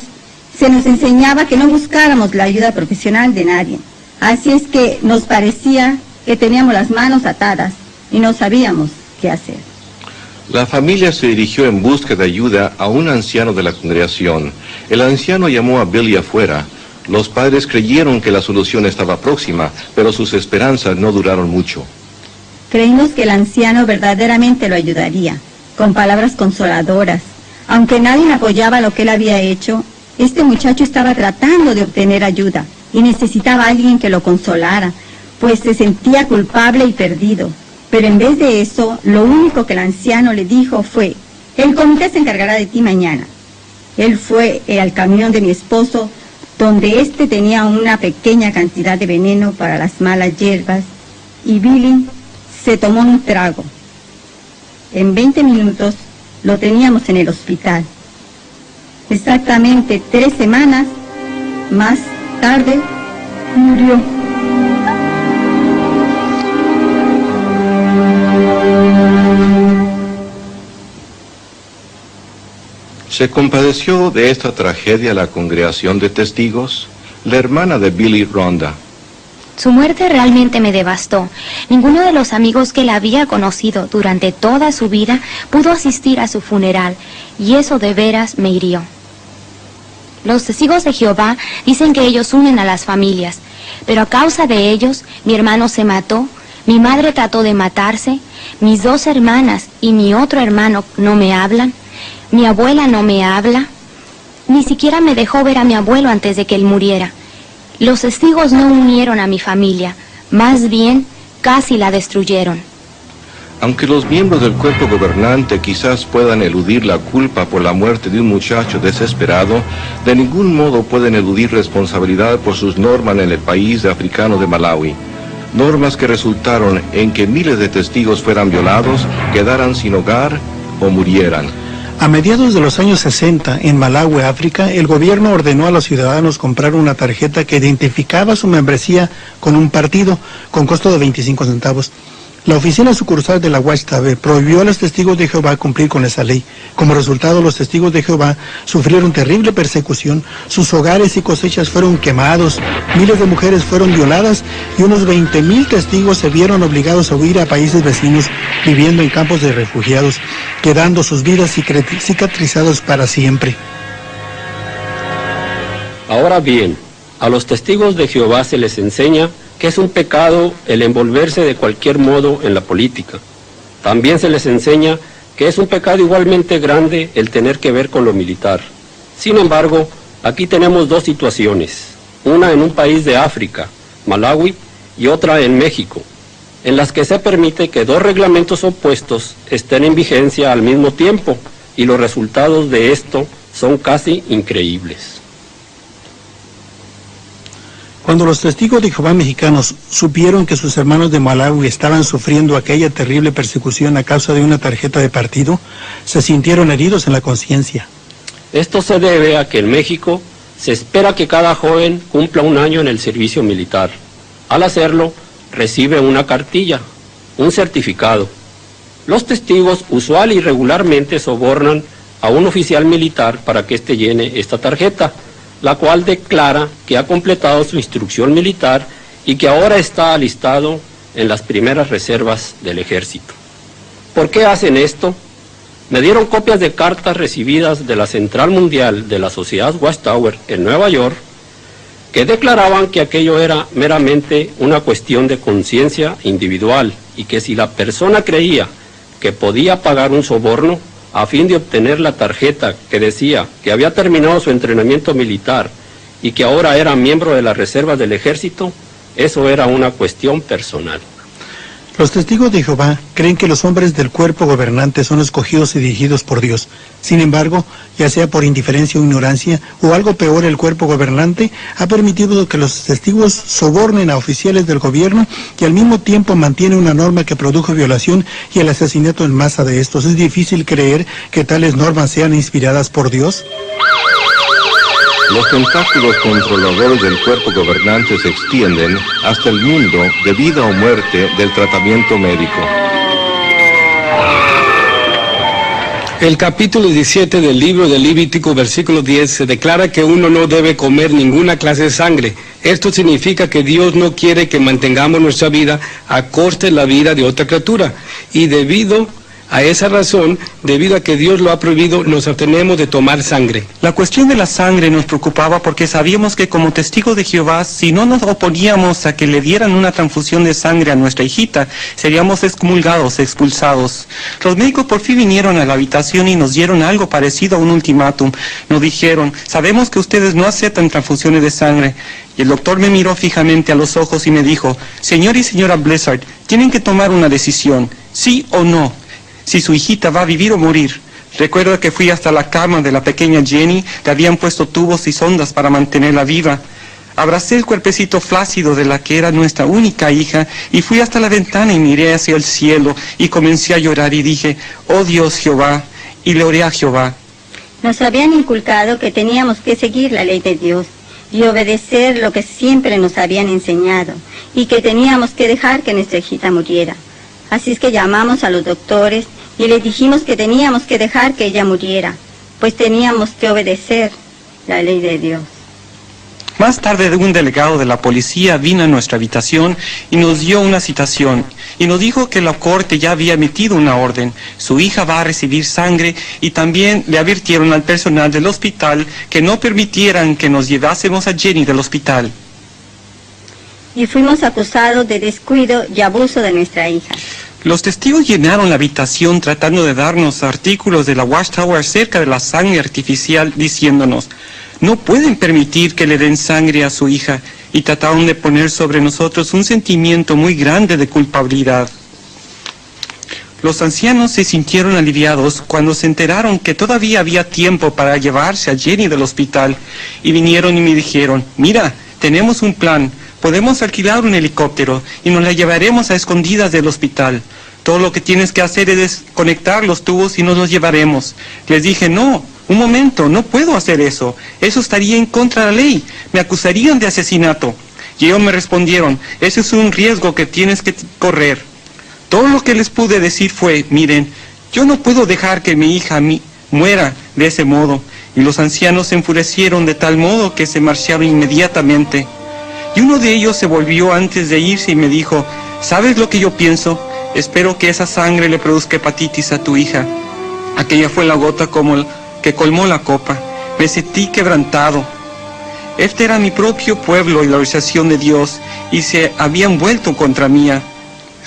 se nos enseñaba que no buscáramos la ayuda profesional de nadie. Así es que nos parecía que teníamos las manos atadas y no sabíamos qué hacer. La familia se dirigió en busca de ayuda a un anciano de la congregación. El anciano llamó a Billy afuera. Los padres creyeron que la solución estaba próxima, pero sus esperanzas no duraron mucho. Creímos que el anciano verdaderamente lo ayudaría, con palabras consoladoras. Aunque nadie apoyaba lo que él había hecho, este muchacho estaba tratando de obtener ayuda y necesitaba a alguien que lo consolara, pues se sentía culpable y perdido. Pero en vez de eso, lo único que el anciano le dijo fue: el comité se encargará de ti mañana. Él fue al camión de mi esposo, donde éste tenía una pequeña cantidad de veneno para las malas hierbas, y Billy se tomó un trago. En 20 minutos lo teníamos en el hospital. Exactamente 3 semanas más tarde murió. ¿Se compadeció de esta tragedia la congregación de testigos? La hermana de Billy, Rhonda. Su muerte realmente me devastó. Ninguno de los amigos que la había conocido durante toda su vida pudo asistir a su funeral, y eso de veras me hirió. Los testigos de Jehová dicen que ellos unen a las familias, pero a causa de ellos, mi hermano se mató, mi madre trató de matarse, mis 2 hermanas y mi otro hermano no me hablan, mi abuela no me habla, ni siquiera me dejó ver a mi abuelo antes de que él muriera. Los testigos no unieron a mi familia, más bien casi la destruyeron. Aunque los miembros del cuerpo gobernante quizás puedan eludir la culpa por la muerte de un muchacho desesperado, de ningún modo pueden eludir responsabilidad por sus normas en el país africano de Malawi. Normas que resultaron en que miles de testigos fueran violados, quedaran sin hogar o murieran. A mediados de los años 60, en Malawi, África, el gobierno ordenó a los ciudadanos comprar una tarjeta que identificaba su membresía con un partido, con costo de 25 centavos. La oficina sucursal de la Watchtower prohibió a los testigos de Jehová cumplir con esa ley. Como resultado, los testigos de Jehová sufrieron terrible persecución, sus hogares y cosechas fueron quemados, miles de mujeres fueron violadas y unos 20,000 testigos se vieron obligados a huir a países vecinos, viviendo en campos de refugiados, quedando sus vidas cicatrizadas para siempre. Ahora bien, a los testigos de Jehová se les enseña que es un pecado el envolverse de cualquier modo en la política. También se les enseña que es un pecado igualmente grande el tener que ver con lo militar. Sin embargo, aquí tenemos 2 situaciones, una en un país de África, Malawi, y otra en México, en las que se permite que 2 reglamentos opuestos estén en vigencia al mismo tiempo, y los resultados de esto son casi increíbles. Cuando los testigos de Jehová mexicanos supieron que sus hermanos de Malawi estaban sufriendo aquella terrible persecución a causa de una tarjeta de partido, se sintieron heridos en la conciencia. Esto se debe a que en México se espera que cada joven cumpla 1 año en el servicio militar. Al hacerlo, recibe una cartilla, un certificado. Los testigos usual y regularmente sobornan a un oficial militar para que éste llene esta tarjeta, la cual declara que ha completado su instrucción militar y que ahora está alistado en las primeras reservas del ejército. ¿Por qué hacen esto? Me dieron copias de cartas recibidas de la Central Mundial de la Sociedad Watchtower en Nueva York, que declaraban que aquello era meramente una cuestión de conciencia individual y que si la persona creía que podía pagar un soborno a fin de obtener la tarjeta que decía que había terminado su entrenamiento militar y que ahora era miembro de las reservas del ejército, eso era una cuestión personal. Los testigos de Jehová creen que los hombres del cuerpo gobernante son escogidos y dirigidos por Dios. Sin embargo, ya sea por indiferencia o ignorancia, o algo peor, el cuerpo gobernante ha permitido que los testigos sobornen a oficiales del gobierno y al mismo tiempo mantiene una norma que produjo violación y el asesinato en masa de estos. ¿Es difícil creer que tales normas sean inspiradas por Dios? Los tentáculos controladores del cuerpo gobernante se extienden hasta el mundo de vida o muerte del tratamiento médico. El capítulo 17 del libro de Levítico, versículo 10, se declara que uno no debe comer ninguna clase de sangre. Esto significa que Dios no quiere que mantengamos nuestra vida a costa de la vida de otra criatura. Y debido A esa razón, debido a que Dios lo ha prohibido, nos abstenemos de tomar sangre. La cuestión de la sangre nos preocupaba porque sabíamos que como testigos de Jehová, si no nos oponíamos a que le dieran una transfusión de sangre a nuestra hijita, seríamos excomulgados, expulsados. Los médicos por fin vinieron a la habitación y nos dieron algo parecido a un ultimátum. Nos dijeron, sabemos que ustedes no aceptan transfusiones de sangre. Y el doctor me miró fijamente a los ojos y me dijo, señor y señora Blizzard, tienen que tomar una decisión, sí o no. Si su hijita va a vivir o morir. Recuerdo que fui hasta la cama de la pequeña Jenny, le habían puesto tubos y sondas para mantenerla viva. Abracé el cuerpecito flácido de la que era nuestra única hija y fui hasta la ventana y miré hacia el cielo y comencé a llorar y dije, oh Dios Jehová, y le oré a Jehová. Nos habían inculcado que teníamos que seguir la ley de Dios y obedecer lo que siempre nos habían enseñado y que teníamos que dejar que nuestra hijita muriera. Así es que llamamos a los doctores y les dijimos que teníamos que dejar que ella muriera, pues teníamos que obedecer la ley de Dios. Más tarde un delegado de la policía vino a nuestra habitación y nos dio una citación y nos dijo que la corte ya había emitido una orden. Su hija va a recibir sangre y también le advirtieron al personal del hospital que no permitieran que nos llevásemos a Jenny del hospital. Y fuimos acusados de descuido y abuso de nuestra hija. Los testigos llenaron la habitación tratando de darnos artículos de la Watchtower acerca de la sangre artificial, diciéndonos, no pueden permitir que le den sangre a su hija, y trataron de poner sobre nosotros un sentimiento muy grande de culpabilidad. Los ancianos se sintieron aliviados cuando se enteraron que todavía había tiempo para llevarse a Jenny del hospital, y vinieron y me dijeron, mira, tenemos un plan. Podemos alquilar un helicóptero y nos la llevaremos a escondidas del hospital. Todo lo que tienes que hacer es desconectar los tubos y nos los llevaremos. Les dije, no, un momento, no puedo hacer eso. Eso estaría en contra de la ley. Me acusarían de asesinato. Y ellos me respondieron, ese es un riesgo que tienes que correr. Todo lo que les pude decir fue, miren, yo no puedo dejar que mi hija muera de ese modo. Y los ancianos se enfurecieron de tal modo que se marcharon inmediatamente. Y uno de ellos se volvió antes de irse y me dijo, ¿sabes lo que yo pienso? Espero que esa sangre le produzca hepatitis a tu hija. Aquella fue la gota que colmó la copa. Me sentí quebrantado. Este era mi propio pueblo y la organización de Dios, y se habían vuelto contra mí.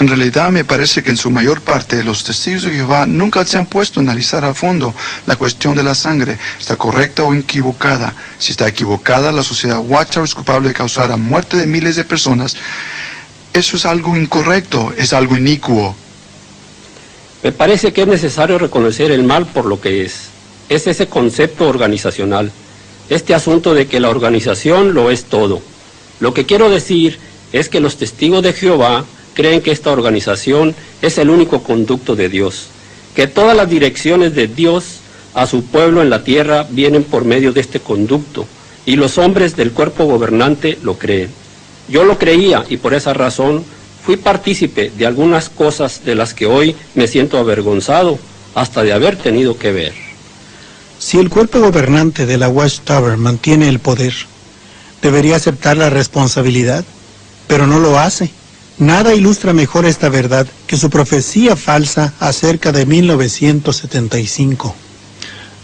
En realidad me parece que en su mayor parte los testigos de Jehová nunca se han puesto a analizar a fondo la cuestión de la sangre, está correcta o equivocada. Si está equivocada, la sociedad Watchtower es culpable de causar la muerte de miles de personas. Eso es algo incorrecto, es algo inicuo. Me parece que es necesario reconocer el mal por lo que es. Es ese concepto organizacional. Este asunto de que la organización lo es todo. Lo que quiero decir es que los testigos de Jehová creen que esta organización es el único conducto de Dios, que todas las direcciones de Dios a su pueblo en la tierra vienen por medio de este conducto, y los hombres del cuerpo gobernante lo creen. Yo lo creía y por esa razón fui partícipe de algunas cosas de las que hoy me siento avergonzado hasta de haber tenido que ver. Si el cuerpo gobernante de la Watchtower mantiene el poder, debería aceptar la responsabilidad, pero no lo hace. Nada ilustra mejor esta verdad que su profecía falsa acerca de 1975.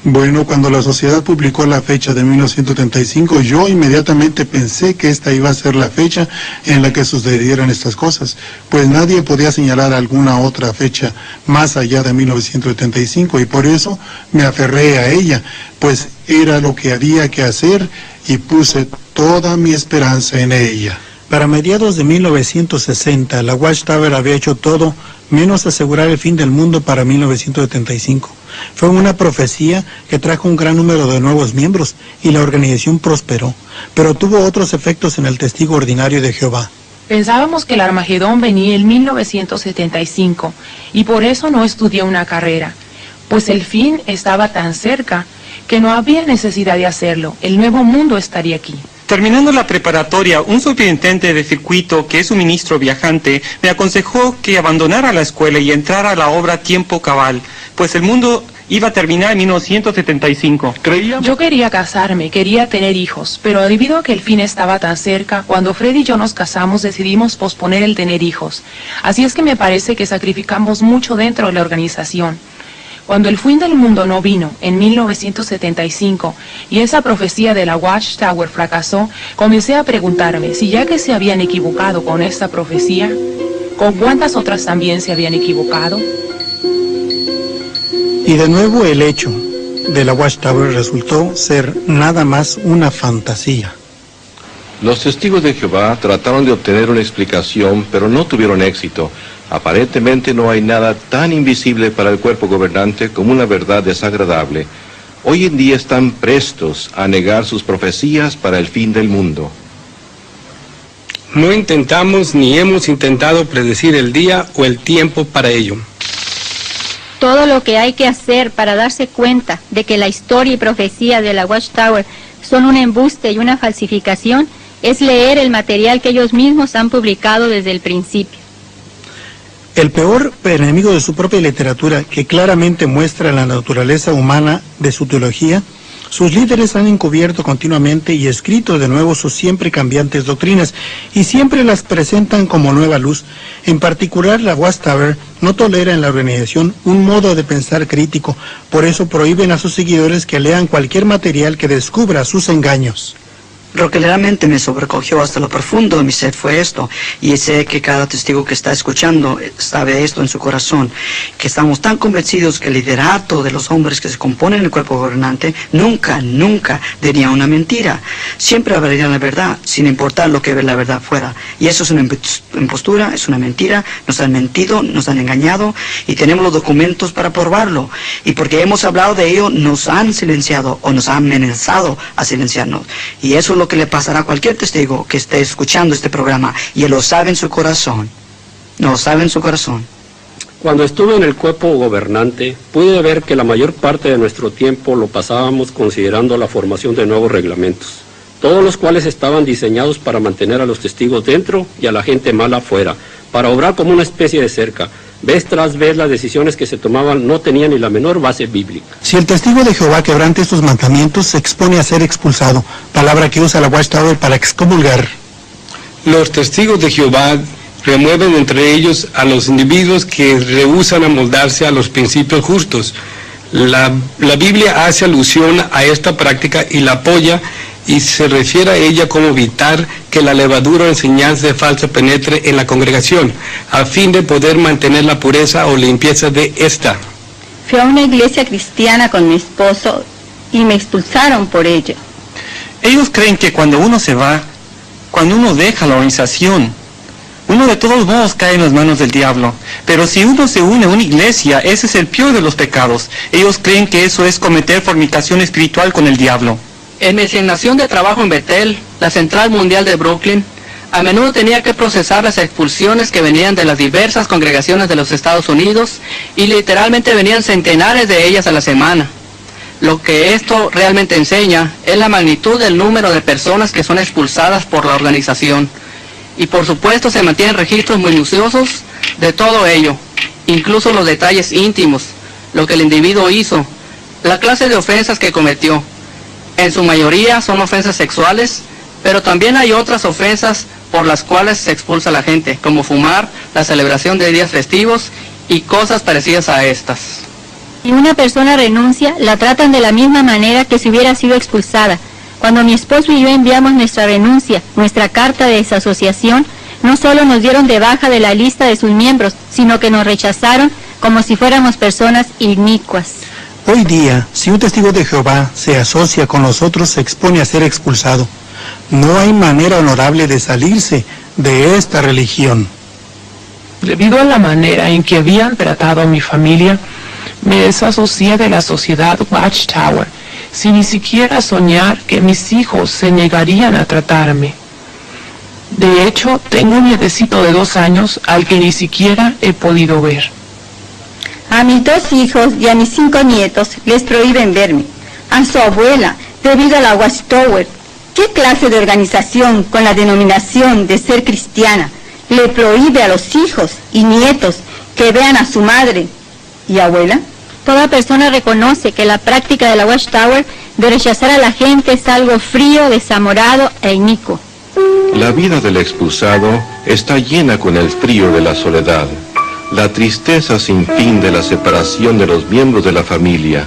Bueno, cuando la sociedad publicó la fecha de 1975, yo inmediatamente pensé que esta iba a ser la fecha en la que sucedieran estas cosas, pues nadie podía señalar alguna otra fecha más allá de 1975 y por eso me aferré a ella, pues era lo que había que hacer y puse toda mi esperanza en ella. Para mediados de 1960, la Watchtower había hecho todo menos asegurar el fin del mundo para 1975. Fue una profecía que trajo un gran número de nuevos miembros y la organización prosperó, pero tuvo otros efectos en el testigo ordinario de Jehová. Pensábamos que el Armagedón venía en 1975 y por eso no estudié una carrera, pues el fin estaba tan cerca que no había necesidad de hacerlo. El nuevo mundo estaría aquí. Terminando la preparatoria, un superintendente de circuito, que es un ministro viajante, me aconsejó que abandonara la escuela y entrara a la obra a tiempo cabal, pues el mundo iba a terminar en 1975. Yo quería casarme, quería tener hijos, pero debido a que el fin estaba tan cerca, cuando Fred y yo nos casamos decidimos posponer el tener hijos. Así es que me parece que sacrificamos mucho dentro de la organización. Cuando el fin del mundo no vino, en 1975, y esa profecía de la Watchtower fracasó, comencé a preguntarme si ya que se habían equivocado con esta profecía, ¿con cuántas otras también se habían equivocado? Y de nuevo el hecho de la Watchtower resultó ser nada más una fantasía. Los testigos de Jehová trataron de obtener una explicación, pero no tuvieron éxito. Aparentemente no hay nada tan invisible para el cuerpo gobernante como una verdad desagradable. Hoy en día están prestos a negar sus profecías para el fin del mundo. No intentamos ni hemos intentado predecir el día o el tiempo para ello. Todo lo que hay que hacer para darse cuenta de que la historia y profecía de la Watchtower son un embuste y una falsificación es leer el material que ellos mismos han publicado desde el principio. El peor enemigo de su propia literatura, que claramente muestra la naturaleza humana de su teología, sus líderes han encubierto continuamente y escrito de nuevo sus siempre cambiantes doctrinas y siempre las presentan como nueva luz. En particular, la Watchtower no tolera en la organización un modo de pensar crítico, por eso prohíben a sus seguidores que lean cualquier material que descubra sus engaños. Lo que realmente me sobrecogió hasta lo profundo de mi ser fue esto, y sé que cada testigo que está escuchando sabe esto en su corazón, que estamos tan convencidos que el liderato de los hombres que se componen el cuerpo gobernante nunca diría una mentira. Siempre hablaría la verdad, sin importar lo que la verdad fuera. Y eso es una impostura, es una mentira, nos han mentido, nos han engañado, y tenemos los documentos para probarlo. Y porque hemos hablado de ello, nos han silenciado o nos han amenazado a silenciarnos. Y eso es lo que le pasará a cualquier testigo que esté escuchando este programa, y él lo sabe en su corazón. No lo sabe en su corazón. Cuando estuve en el cuerpo gobernante, pude ver que la mayor parte de nuestro tiempo lo pasábamos considerando la formación de nuevos reglamentos, todos los cuales estaban diseñados para mantener a los testigos dentro y a la gente mala afuera, para obrar como una especie de cerca. Vez tras vez las decisiones que se tomaban no tenían ni la menor base bíblica. Si el testigo de Jehová quebrante estos mandamientos, se expone a ser expulsado, palabra que usa la Watchtower para excomulgar. Los testigos de Jehová remueven entre ellos a los individuos que rehúsan amoldarse a los principios justos. La Biblia hace alusión a esta práctica y la apoya, y se refiere a ella como evitar que la levadura o enseñanza falsa penetre en la congregación, a fin de poder mantener la pureza o limpieza de esta. Fui a una iglesia cristiana con mi esposo y me expulsaron por ello. Ellos creen que cuando uno se va, cuando uno deja la organización, uno de todos modos cae en las manos del diablo. Pero si uno se une a una iglesia, ese es el peor de los pecados. Ellos creen que eso es cometer fornicación espiritual con el diablo. En mi asignación de trabajo en Bethel, la Central Mundial de Brooklyn, a menudo tenía que procesar las expulsiones que venían de las diversas congregaciones de los Estados Unidos, y literalmente venían centenares de ellas a la semana. Lo que esto realmente enseña es la magnitud del número de personas que son expulsadas por la organización. Y por supuesto se mantienen registros minuciosos de todo ello, incluso los detalles íntimos, lo que el individuo hizo, la clase de ofensas que cometió. En su mayoría son ofensas sexuales, pero también hay otras ofensas por las cuales se expulsa a la gente, como fumar, la celebración de días festivos y cosas parecidas a estas. Si una persona renuncia, la tratan de la misma manera que si hubiera sido expulsada. Cuando mi esposo y yo enviamos nuestra renuncia, nuestra carta de desasociación, no solo nos dieron de baja de la lista de sus miembros, sino que nos rechazaron como si fuéramos personas inicuas. Hoy día, si un testigo de Jehová se asocia con nosotros, se expone a ser expulsado. No hay manera honorable de salirse de esta religión. Debido a la manera en que habían tratado a mi familia, me desasocié de la sociedad Watchtower, sin ni siquiera soñar que mis hijos se negarían a tratarme. De hecho, tengo un nietecito de 2 años al que ni siquiera he podido ver. A mis 2 hijos y a mis 5 nietos les prohíben verme. A su abuela, debido a la Watchtower. ¿Qué clase de organización con la denominación de ser cristiana le prohíbe a los hijos y nietos que vean a su madre y abuela? Toda persona reconoce que la práctica de la Watchtower de rechazar a la gente es algo frío, desamorado e inicuo. La vida del expulsado está llena con el frío de la soledad, la tristeza sin fin de la separación de los miembros de la familia.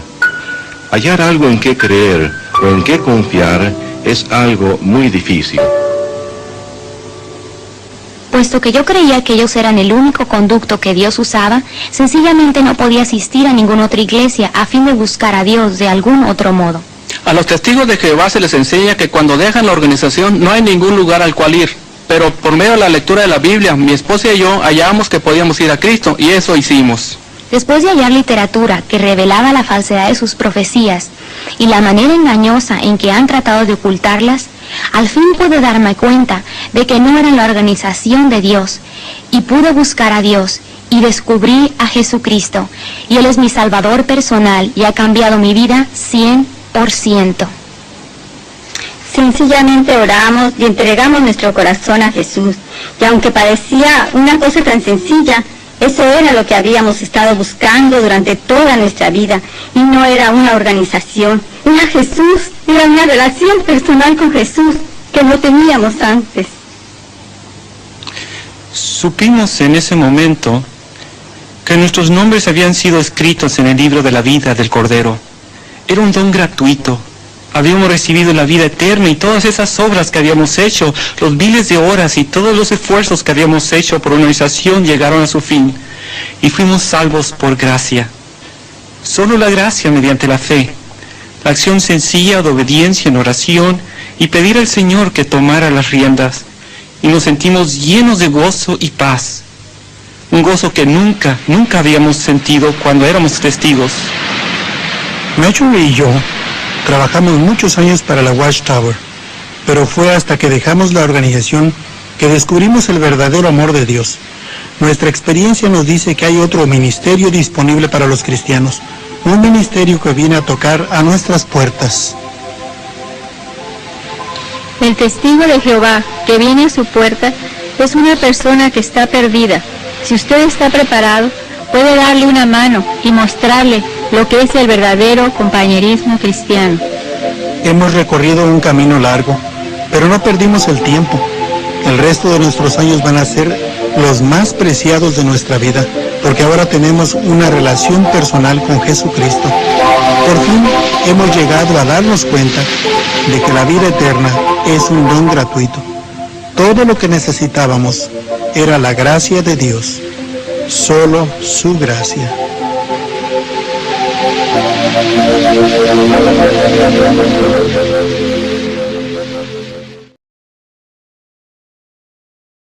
Hallar algo en qué creer o en qué confiar es algo muy difícil. Puesto que yo creía que ellos eran el único conducto que Dios usaba, sencillamente no podía asistir a ninguna otra iglesia a fin de buscar a Dios de algún otro modo. A los testigos de Jehová se les enseña que cuando dejan la organización no hay ningún lugar al cual ir. Pero por medio de la lectura de la Biblia, mi esposa y yo hallamos que podíamos ir a Cristo, y eso hicimos. Después de hallar literatura que revelaba la falsedad de sus profecías y la manera engañosa en que han tratado de ocultarlas, al fin pude darme cuenta de que no eran la organización de Dios, y pude buscar a Dios y descubrí a Jesucristo, y Él es mi Salvador personal y ha cambiado mi vida 100%. Sencillamente oramos y entregamos nuestro corazón a Jesús, y aunque parecía una cosa tan sencilla, eso era lo que habíamos estado buscando durante toda nuestra vida, y no era una organización, era Jesús, era una relación personal con Jesús que no teníamos antes. Supimos en ese momento que nuestros nombres habían sido escritos en el libro de la vida del Cordero. Era un don gratuito. Habíamos recibido la vida eterna y todas esas obras que habíamos hecho, los miles de horas y todos los esfuerzos que habíamos hecho por una organización llegaron a su fin. Y fuimos salvos por gracia. Solo la gracia mediante la fe. La acción sencilla de obediencia en oración y pedir al Señor que tomara las riendas. Y nos sentimos llenos de gozo y paz. Un gozo que nunca habíamos sentido cuando éramos testigos. Nacho y yo trabajamos muchos años para la Watchtower, pero fue hasta que dejamos la organización que descubrimos el verdadero amor de Dios. Nuestra experiencia nos dice que hay otro ministerio disponible para los cristianos, un ministerio que viene a tocar a nuestras puertas. El testigo de Jehová que viene a su puerta es una persona que está perdida. Si usted está preparado, puede darle una mano y mostrarle lo que es el verdadero compañerismo cristiano. Hemos recorrido un camino largo, pero no perdimos el tiempo. El resto de nuestros años van a ser los más preciados de nuestra vida, porque ahora tenemos una relación personal con Jesucristo. Por fin hemos llegado a darnos cuenta de que la vida eterna es un don gratuito. Todo lo que necesitábamos era la gracia de Dios, solo su gracia.